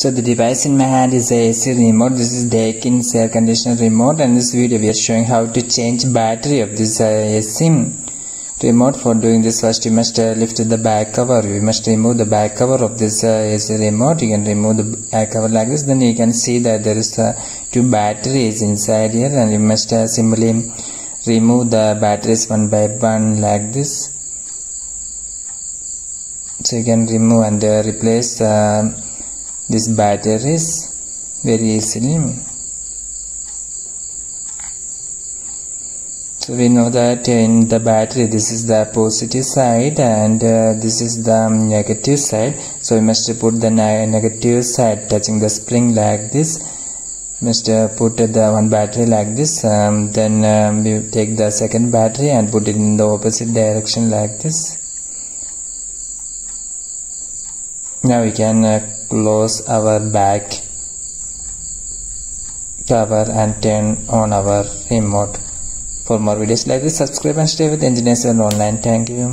So the device in my hand is a AC remote. This is Daikin's air conditioner remote, and in this video we are showing how to change battery of this AC remote. For doing this, first you must lift the back cover. We must remove the back cover of this AC remote. You can remove the back cover like this. Then you can see that there is two batteries inside here, and you must simply remove the batteries one by one like this. So you can remove and replace these batteries very easily. So we know that in the battery this is the positive side and this is the negative side. So we must put the negative side touching the spring like this. We must put the one battery like this. Then we take the second battery and put it in the opposite direction like this. Now we can close our back cover and turn on our remote. For more videos like this, subscribe and stay with Engineers Online. Thank you.